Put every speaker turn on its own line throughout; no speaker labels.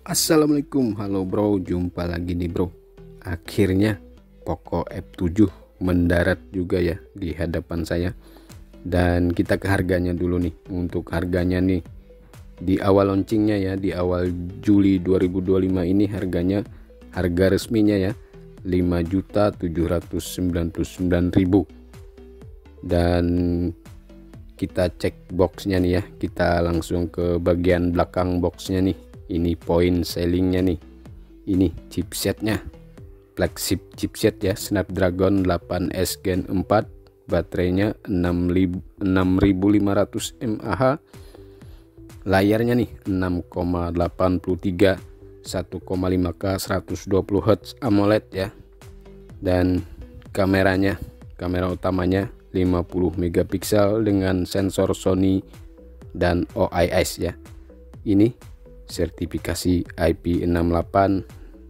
Assalamualaikum, halo bro, jumpa lagi nih bro. Akhirnya Poco F7 mendarat juga ya di hadapan saya. Dan kita ke harganya dulu nih. Untuk harganya nih, di awal launchingnya ya, di awal Juli 2025 ini harga resminya ya 5.799.000. Dan kita cek boxnya nih ya, kita langsung ke bagian belakang boxnya nih. Ini poin sellingnya nih, ini chipsetnya, flagship chipset ya, Snapdragon 8S Gen 4, baterainya 6500 mAh, layarnya nih 6,83 1,5K 120Hz AMOLED ya, dan kamera utamanya 50 megapiksel dengan sensor Sony dan OIS ya. Ini sertifikasi IP68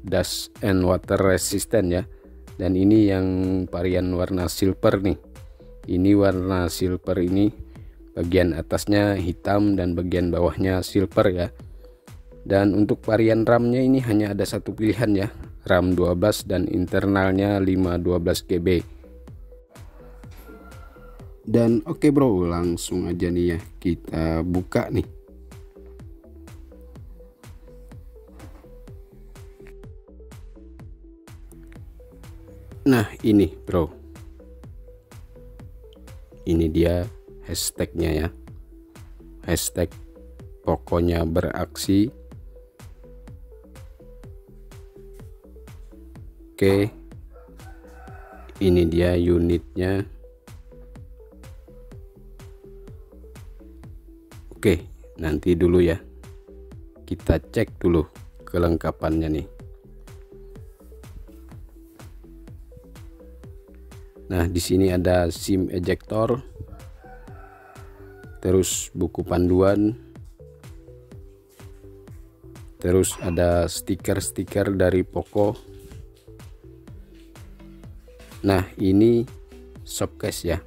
dust and water resistant ya. Dan ini yang varian warna silver nih. Ini warna silver ini bagian atasnya hitam dan bagian bawahnya silver ya. Dan untuk varian RAM-nya ini hanya ada satu pilihan ya, RAM 12 dan internalnya 512 GB. Dan oke bro, langsung aja nih ya kita buka nih. Nah ini bro, ini dia hashtagnya ya, hashtag pokoknya beraksi. Oke, ini dia unitnya. Oke, nanti dulu ya, kita cek dulu kelengkapannya nih. Nah, di sini ada SIM ejector, terus buku panduan, terus ada stiker-stiker dari Poco. Nah, ini softcase ya.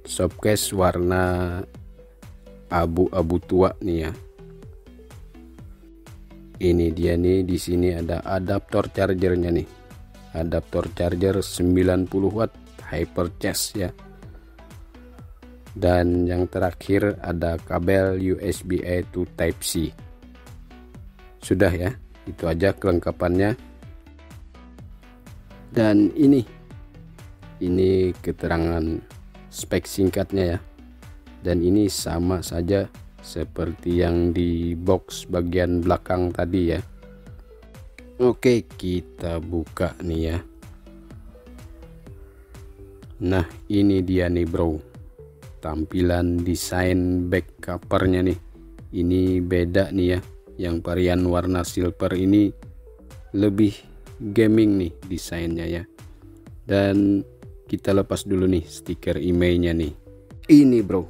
Softcase warna abu-abu tua nih ya. Ini dia nih, di sini ada adaptor chargernya nih. Adaptor charger 90 watt hyper charge ya. Dan yang terakhir ada kabel USB-A to Type C. Sudah ya, itu aja kelengkapannya. Dan ini keterangan spek singkatnya ya. Dan ini sama saja seperti yang di box bagian belakang tadi ya. Oke, kita buka nih ya. Nah, ini dia nih bro, tampilan desain back covernya nih. Ini beda nih ya. Yang varian warna silver ini lebih gaming nih desainnya ya. Dan kita lepas dulu nih stiker emailnya nih. Ini bro,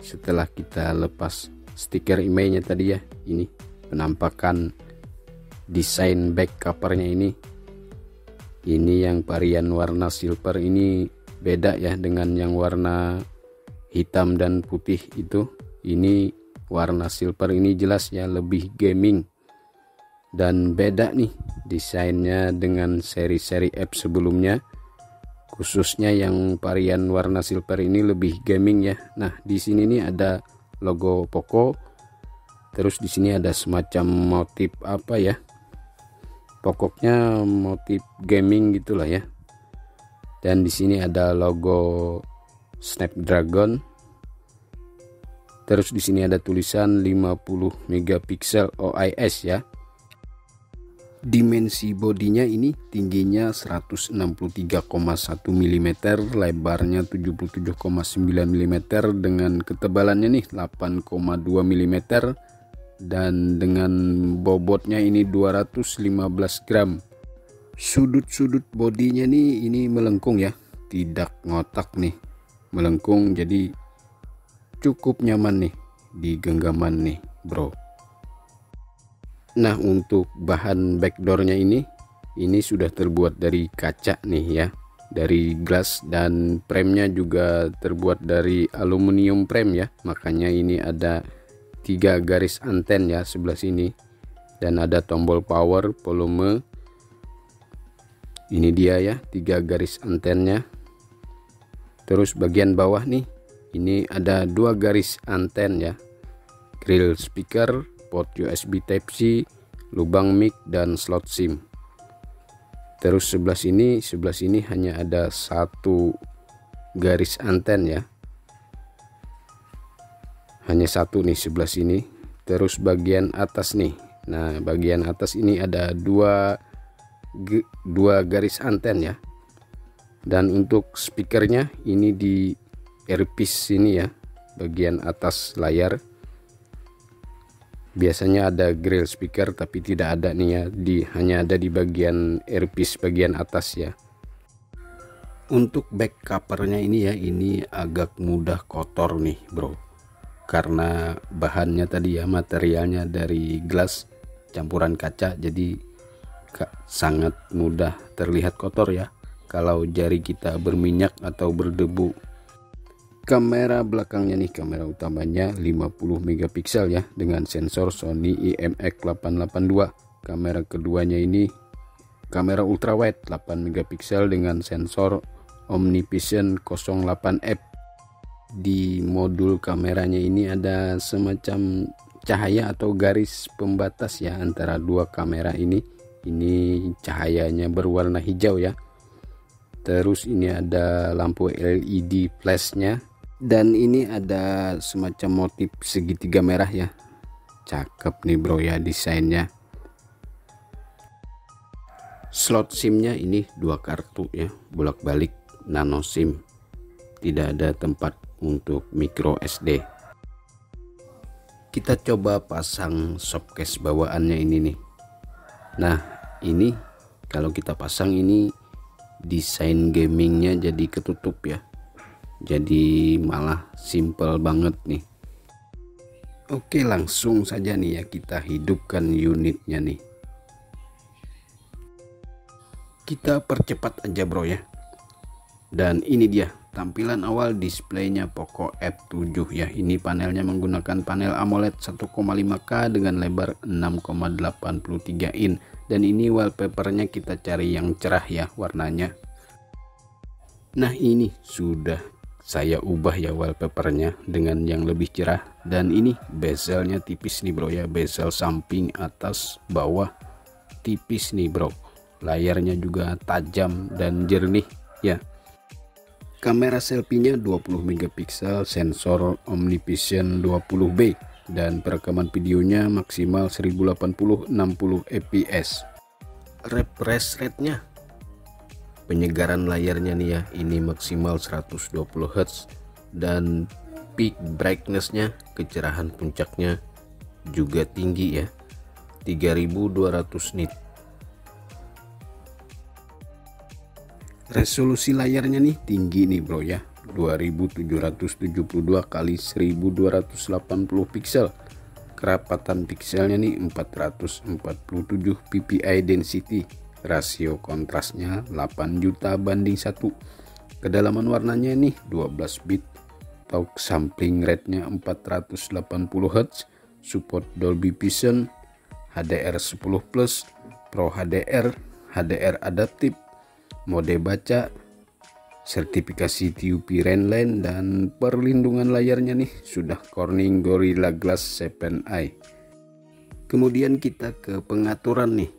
setelah kita lepas stiker emailnya tadi ya, ini penampakan desain back covernya ini yang varian warna silver ini beda ya dengan yang warna hitam dan putih itu. Ini warna silver ini jelas ya lebih gaming dan beda nih desainnya dengan seri-seri app sebelumnya, khususnya yang varian warna silver ini lebih gaming ya. Nah, di sini nih ada logo Poco. Terus di sini ada semacam motif apa ya? Pokoknya motif gaming gitulah ya. Dan di sini ada logo Snapdragon. Terus di sini ada tulisan 50 megapiksel OIS ya. Dimensi bodinya ini tingginya 163,1 mm, lebarnya 77,9 mm dengan ketebalannya nih 8,2 mm, dan dengan bobotnya ini 215 gram. Sudut-sudut bodinya nih ini melengkung ya, tidak ngotak nih, melengkung, jadi cukup nyaman nih di genggaman nih bro. Nah, untuk bahan backdoornya ini sudah terbuat dari kaca nih ya. dari glass, dan premnya juga terbuat dari aluminium frame ya, makanya ini ada 3 garis anten ya sebelah sini, dan ada tombol power, volume. Ini dia ya 3 garis antennya. Terus bagian bawah nih, ini ada 2 garis anten ya, grill speaker, port USB Type C, lubang mic, dan slot SIM. Terus sebelah sini hanya ada 1 garis anten ya, hanya 1 nih sebelah sini. Terus bagian atas nih, nah bagian atas ini ada dua garis anten ya. Dan untuk speakernya ini di earpiece sini ya, bagian atas layar. Biasanya ada grill speaker tapi tidak ada nih ya, hanya ada di bagian earpiece bagian atas ya. Untuk back covernya ini ya, ini agak mudah kotor nih bro, karena bahannya tadi ya, materialnya dari glass campuran kaca, jadi sangat mudah terlihat kotor ya kalau jari kita berminyak atau berdebu. Kamera belakangnya nih, kamera utamanya 50 megapiksel ya, dengan sensor Sony IMX882. Kamera keduanya ini kamera ultrawide 8 megapiksel dengan sensor OmniVision 08F. Di modul kameranya ini ada semacam cahaya atau garis pembatas ya antara dua kamera ini. Ini cahayanya berwarna hijau ya. Terus ini ada lampu LED flashnya, dan ini ada semacam motif segitiga merah ya. Cakep nih bro ya desainnya. Slot SIM-nya ini 2 kartu ya, bolak-balik nano SIM. Tidak ada tempat untuk micro SD. Kita coba pasang softcase bawaannya ini nih. Nah ini kalau kita pasang ini desain gamingnya jadi ketutup ya, jadi malah simple banget nih. Oke, langsung saja nih ya kita hidupkan unitnya nih. Kita percepat aja bro ya. Dan ini dia tampilan awal displaynya Poco F7 ya. Ini panelnya menggunakan panel AMOLED 1,5K dengan lebar 6,83 in. Dan ini wallpapernya kita cari yang cerah ya warnanya. Nah ini sudah saya ubah ya wallpapernya dengan yang lebih cerah. Dan ini bezelnya tipis nih bro ya, bezel samping atas bawah tipis nih bro. Layarnya juga tajam dan jernih ya. Kamera selfie-nya 20 megapiksel, sensor OmniVision 20B, dan perekaman videonya maksimal 1080 60 fps. Refresh rate-nya, penyegaran layarnya nih ya, ini maksimal 120 Hz, dan peak brightness-nya, kecerahan puncaknya juga tinggi ya, 3200 nit. Resolusi layarnya nih tinggi nih bro ya, 2772 kali 1280 piksel. Kerapatan pikselnya nih 447 ppi density. Rasio kontrasnya 8 juta banding 1. Kedalaman warnanya nih 12 bit. Talk sampling rate-nya 480 Hz. Support Dolby Vision, HDR10+, Pro HDR, HDR adaptif, mode baca, sertifikasi TUV Rainline, dan perlindungan layarnya nih sudah Corning Gorilla Glass 7i. Kemudian kita ke pengaturan nih,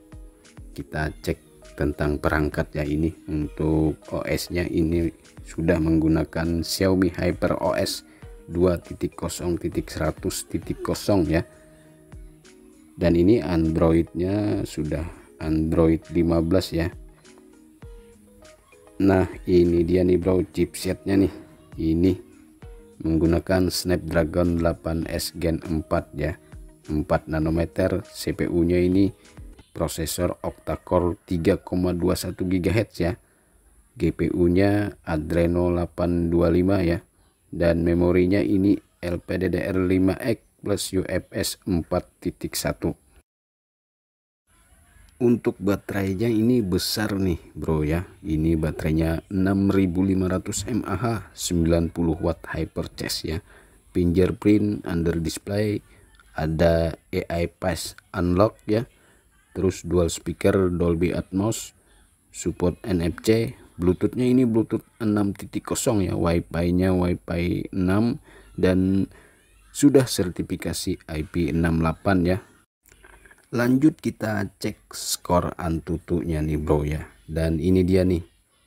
kita cek tentang perangkat ya. Ini untuk OS nya ini sudah menggunakan Xiaomi HyperOS 2.0.100.0 ya, dan ini Androidnya sudah Android 15 ya. Nah ini dia nih bro chipsetnya nih, ini menggunakan Snapdragon 8S Gen 4 ya, 4 nanometer. CPU nya ini prosesor octa-core 3,21 GHz ya, GPU nya Adreno 825 ya, dan memorinya ini LPDDR5X plus UFS 4.1. Untuk baterainya ini besar nih bro ya. Ini baterainya 6500 mAh 90 watt hypercharge ya. Fingerprint under display, ada AI Pass Unlock ya. Terus dual speaker Dolby Atmos, support NFC, Bluetoothnya ini Bluetooth 6.0 ya, Wi-Fi-nya Wi-Fi 6 dan sudah sertifikasi IP68 ya. Lanjut kita cek skor Antutunya nih bro ya. Dan ini dia nih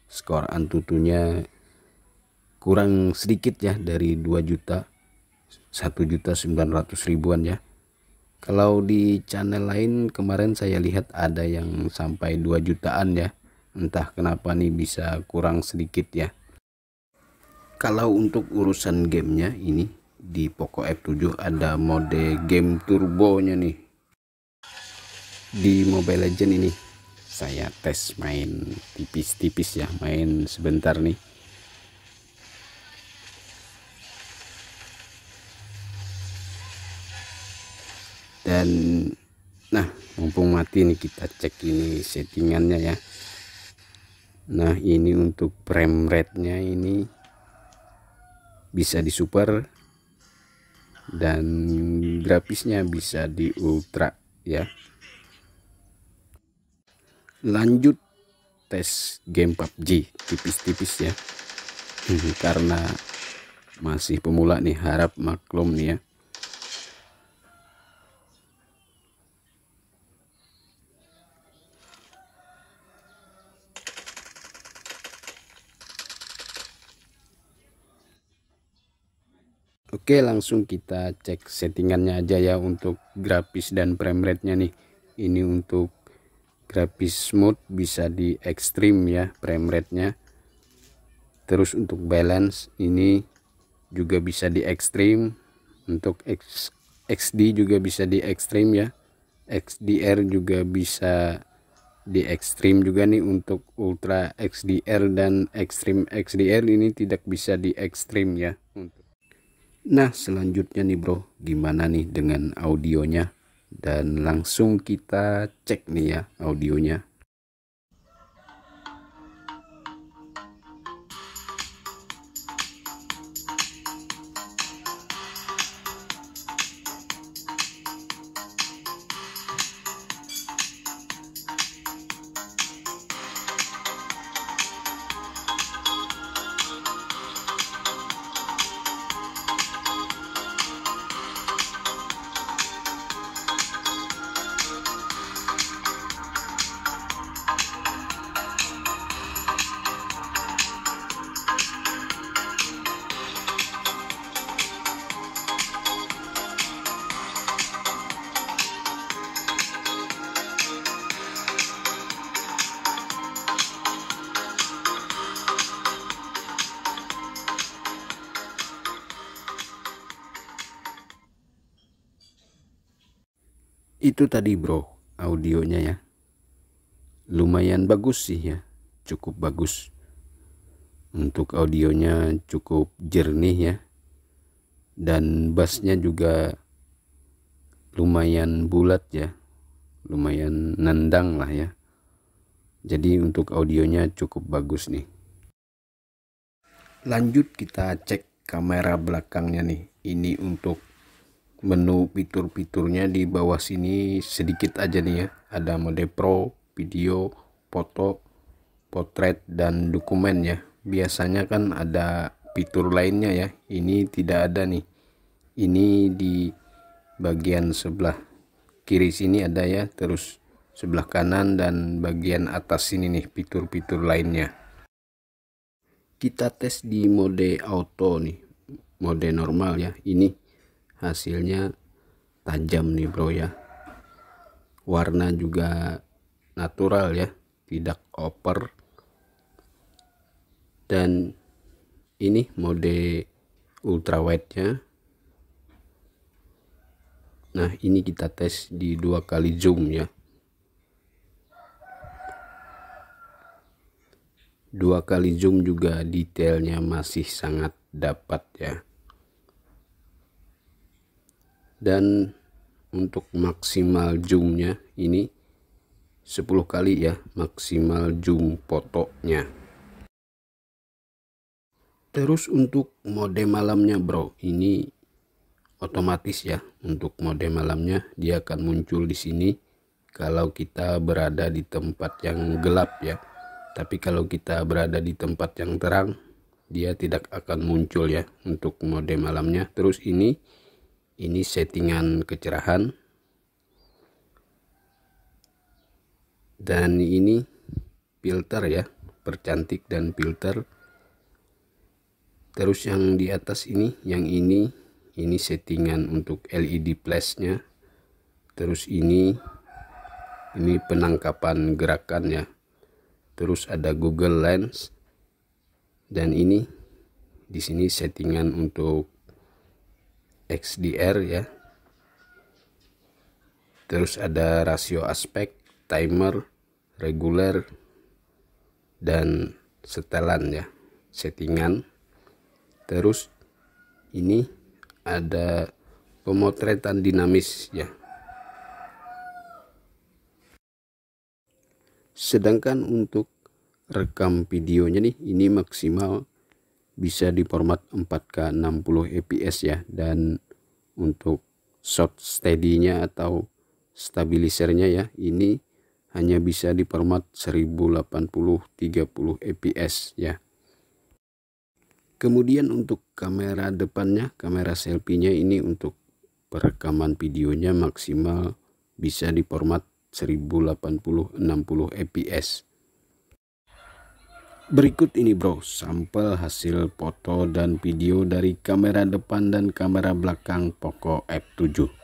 skor Antutunya, kurang sedikit ya dari 2 juta, 1.900.000-an ya. Kalau di channel lain kemarin saya lihat ada yang sampai 2 jutaan ya. Entah kenapa nih bisa kurang sedikit ya. Kalau untuk urusan gamenya ini di Poco F7 ada mode game turbonya nih. Di Mobile Legends ini saya tes main tipis-tipis ya, main sebentar nih. Dan nah, mumpung mati nih kita cek ini settingannya ya. Nah, ini untuk frame rate-nya ini bisa di super dan grafisnya bisa di ultra ya. Lanjut tes game PUBG tipis-tipis ya. Karena masih pemula nih, harap maklum nih ya. Oke, langsung kita cek settingannya aja ya untuk grafis dan frame rate-nya nih. Ini untuk grafis smooth bisa di ekstrim ya frame rate-nya. Terus untuk balance ini juga bisa di ekstrim. Untuk XD juga bisa di ekstrim ya. XDR juga bisa di ekstrim juga nih. Untuk ultra XDR dan ekstrim XDR ini tidak bisa di ekstrim ya. Nah, selanjutnya nih bro, gimana nih dengan audionya? Dan langsung kita cek nih ya audionya. Itu tadi bro audionya ya, lumayan bagus sih ya, cukup bagus. Untuk audionya cukup jernih ya, dan bassnya juga lumayan bulat ya, lumayan nendang lah ya. Jadi untuk audionya cukup bagus nih. Lanjut kita cek kamera belakangnya nih. Ini untuk menu fitur-fiturnya di bawah sini sedikit aja nih ya. Ada mode pro, video, foto, potret, dan dokumen ya. Biasanya kan ada fitur lainnya ya. Ini tidak ada nih. Ini di bagian sebelah kiri sini ada ya. Terus sebelah kanan dan bagian atas sini nih fitur-fitur lainnya. Kita tes di mode auto nih. Mode normal ya. Ini hasilnya tajam nih bro ya, warna juga natural ya, tidak over. Dan ini mode ultrawide nya. Nah, ini kita tes di 2 kali zoom ya. 2 kali zoom juga detailnya masih sangat dapat ya. Dan untuk maksimal zoomnya ini 10 kali ya maksimal zoom fotonya. Terus untuk mode malamnya bro, ini otomatis ya. Untuk mode malamnya dia akan muncul di sini kalau kita berada di tempat yang gelap ya. Tapi kalau kita berada di tempat yang terang, dia tidak akan muncul ya untuk mode malamnya. Terus ini settingan kecerahan. Dan ini filter ya, percantik dan filter. Terus yang di atas ini, yang ini settingan untuk LED flashnya. Terus ini penangkapan gerakan ya. Terus ada Google Lens, dan ini di sini settingan untuk XDR ya. Terus ada rasio aspek, timer, reguler, dan setelan ya, settingan. Terus ini ada pemotretan dinamis ya. Sedangkan untuk rekam videonya nih, ini maksimal bisa di format 4K 60 fps ya. Dan untuk shot steady-nya atau stabilisernya ya, ini hanya bisa di format 1080 30 fps ya. Kemudian untuk kamera depannya, kamera selfie-nya ini untuk perekaman videonya maksimal bisa di format 1080 60 fps. Berikut ini bro, sampel hasil foto dan video dari kamera depan dan kamera belakang Poco F7.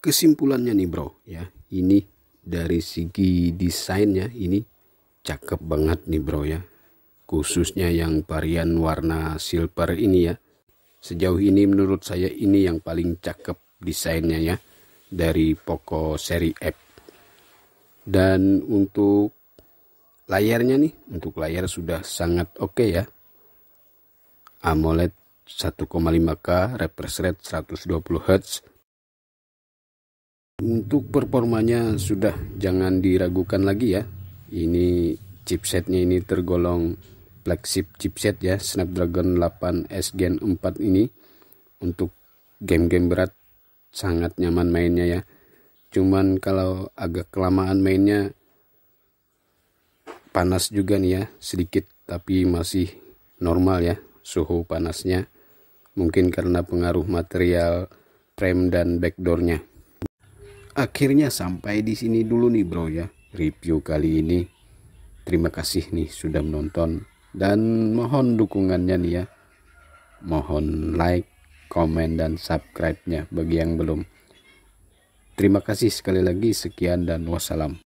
kesimpulannya nih bro ya, ini dari segi desainnya ini cakep banget nih bro ya, khususnya yang varian warna silver ini ya. Sejauh ini menurut saya ini yang paling cakep desainnya ya dari Poco seri F. Dan untuk layarnya nih, untuk layar sudah sangat oke ya, AMOLED 1,5K, refresh rate 120 Hz. Untuk performanya sudah jangan diragukan lagi ya. Ini chipsetnya ini tergolong flagship chipset ya, Snapdragon 8S Gen 4 ini. Untuk game-game berat sangat nyaman mainnya ya. Cuman kalau agak kelamaan mainnya panas juga nih ya, sedikit tapi masih normal ya suhu panasnya. Mungkin karena pengaruh material frame dan backdoornya. Akhirnya sampai di sini dulu nih bro ya review kali ini. Terima kasih nih sudah menonton dan mohon dukungannya nih ya. Mohon like, komen dan subscribe-nya bagi yang belum. Terima kasih sekali lagi, sekian dan wassalam.